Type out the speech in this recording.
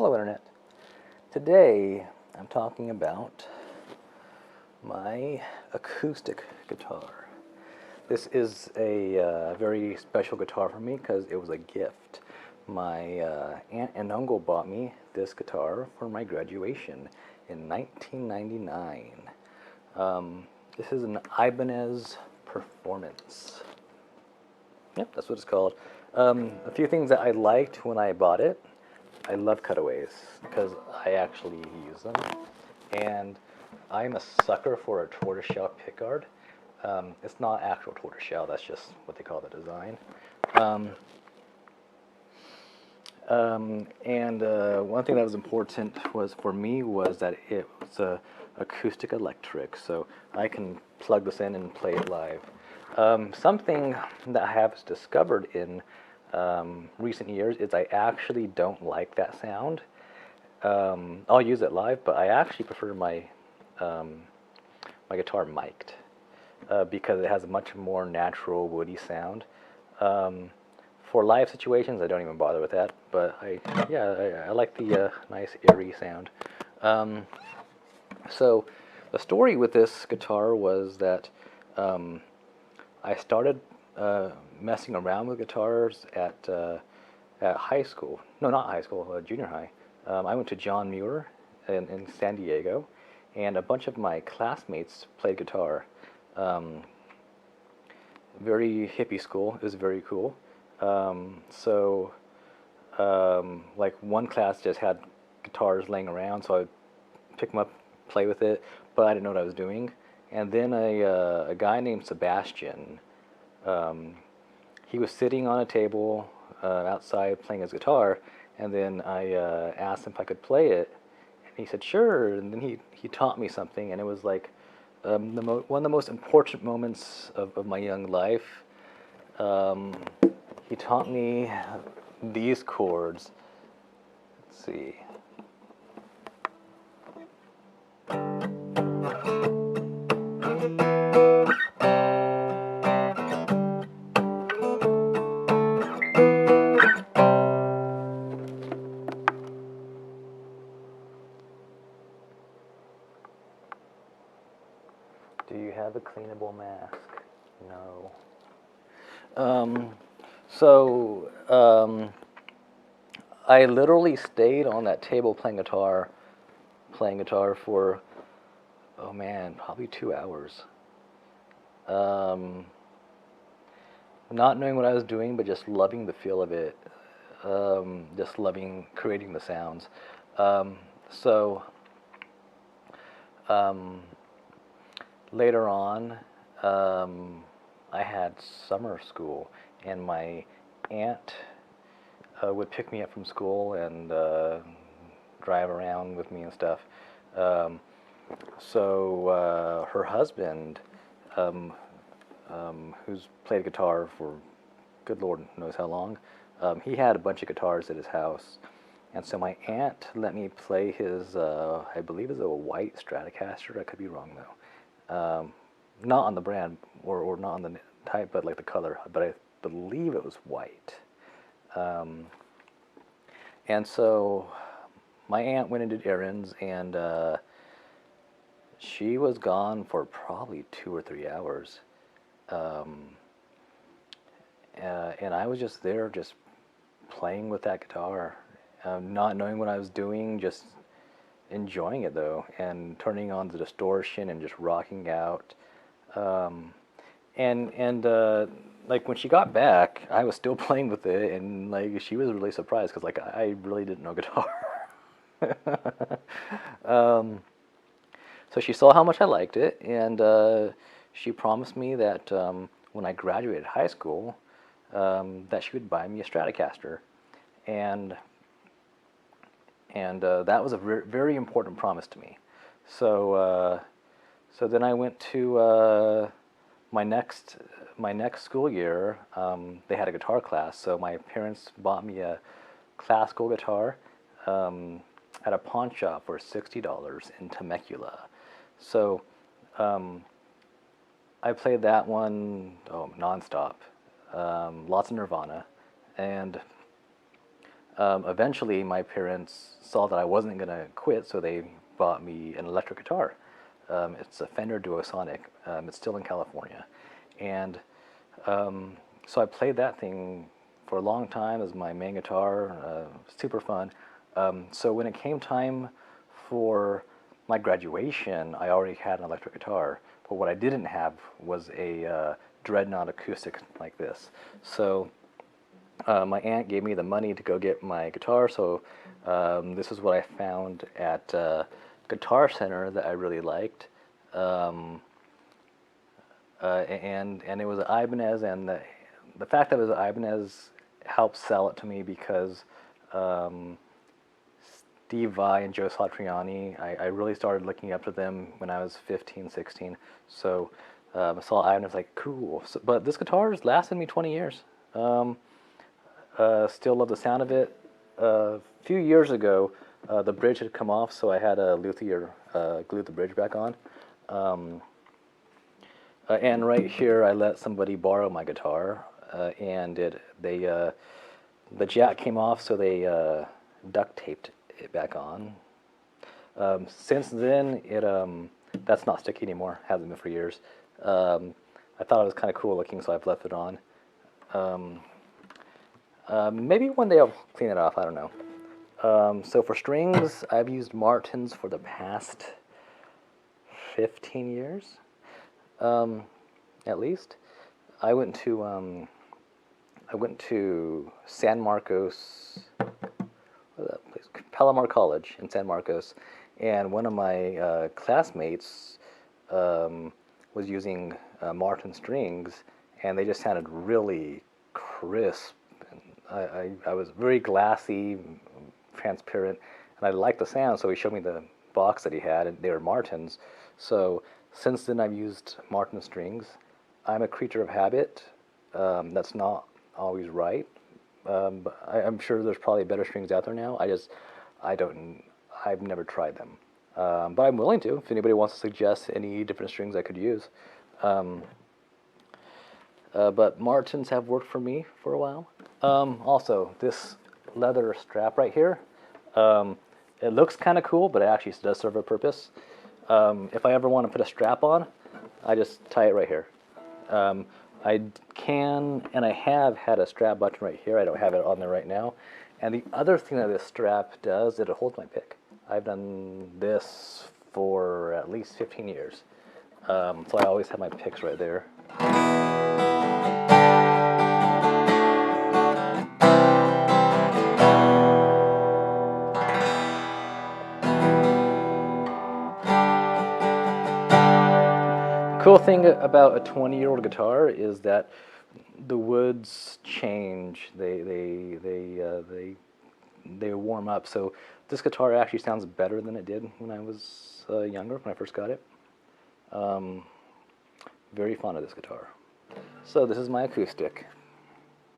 Hello Internet. Today I'm talking about my acoustic guitar. This is a very special guitar for me because it was a gift. My aunt and uncle bought me this guitar for my graduation in 1999. This is an Ibanez Performance. Yep, that's what it's called. A few things that I liked when I bought it. I love cutaways because I actually use them, and I'm a sucker for a tortoiseshell pickguard. It's not actual tortoiseshell, that's just what they call the design. One thing that was important for me was that it was acoustic electric, so I can plug this in and play it live. Something that I have discovered in recent years is I actually don't like that sound. I'll use it live, but I actually prefer my my guitar mic'd because it has a much more natural woody sound. For live situations, I don't even bother with that, but I like the nice eerie sound. So the story with this guitar was that I started messing around with guitars at high school. No, not high school, junior high. I went to John Muir in San Diego, and a bunch of my classmates played guitar. Very hippie school. It was very cool. Like one class just had guitars laying around, so I'd pick them up, play with it, but I didn't know what I was doing. And then a guy named Sebastian, he was sitting on a table outside playing his guitar, and then I asked him if I could play it, and he said sure, and then he taught me something, and it was like one of the most important moments of my young life. He taught me these chords. Let's see. Do you have a cleanable mask? No. I literally stayed on that table playing guitar for, oh man, probably 2 hours. Not knowing what I was doing, but just loving the feel of it. Just loving creating the sounds. So later on, I had summer school, and my aunt would pick me up from school and drive around with me and stuff. Her husband, who's played guitar for good Lord knows how long, he had a bunch of guitars at his house. And so my aunt let me play his, I believe it's a white Stratocaster. I could be wrong though. Not on the brand or not on the type, but like the color. But I believe it was white. And so my aunt went and did errands, and she was gone for probably 2 or 3 hours. And I was just there, just playing with that guitar, not knowing what I was doing, just enjoying it though, and turning on the distortion and just rocking out. Like when she got back, I was still playing with it, and like she was really surprised because like I really didn't know guitar. So she saw how much I liked it, and she promised me that when I graduated high school, that she would buy me a Stratocaster, and that was a very important promise to me. So then I went to my next school year. They had a guitar class, so my parents bought me a classical guitar at a pawn shop for $60 in Temecula. So I played that one nonstop, lots of Nirvana, and Eventually, my parents saw that I wasn't going to quit, so they bought me an electric guitar. It's a Fender Duosonic. It's still in California. And so I played that thing for a long time as my main guitar, super fun. So when it came time for my graduation, I already had an electric guitar. But what I didn't have was a dreadnought acoustic like this. So my aunt gave me the money to go get my guitar, so this is what I found at Guitar Center that I really liked. And it was an Ibanez, and the fact that it was an Ibanez helped sell it to me because Steve Vai and Joe Satriani, I really started looking up to them when I was 15, 16. So I saw Ibanez, like, cool. So, but this guitar has lasted me 20 years. Still love the sound of it. A few years ago, the bridge had come off, so I had a luthier glue the bridge back on. And right here, I let somebody borrow my guitar, and the jack came off, so they duct taped it back on. Since then, that's not sticky anymore. Hasn't been for years. I thought it was kind of cool looking, so I've left it on. Maybe one day I'll clean it off. I don't know. So for strings, I've used Martins for the past 15 years. At least. I went to San Marcos, what's that place? Palomar College in San Marcos, and one of my classmates was using Martin strings, and they just sounded really crisp. And I was very glassy, transparent, and I liked the sound, so he showed me the box that he had, and they were Martins. So since then, I've used Martin strings. I'm a creature of habit. That's not always right. But I'm sure there's probably better strings out there now. I've never tried them. But I'm willing to, if anybody wants to suggest any different strings I could use. But Martins have worked for me for a while. Also, this leather strap right here, it looks kind of cool, but it actually does serve a purpose. If I ever want to put a strap on, I just tie it right here. I can, and I have had a strap button right here. I don't have it on there right now. And the other thing that this strap does, it holds my pick. I've done this for at least 15 years. So I always have my picks right there. Cool thing about a 20-year-old guitar is that the woods change. They warm up. So this guitar actually sounds better than it did when I was younger, when I first got it. Very fond of this guitar. So this is my acoustic.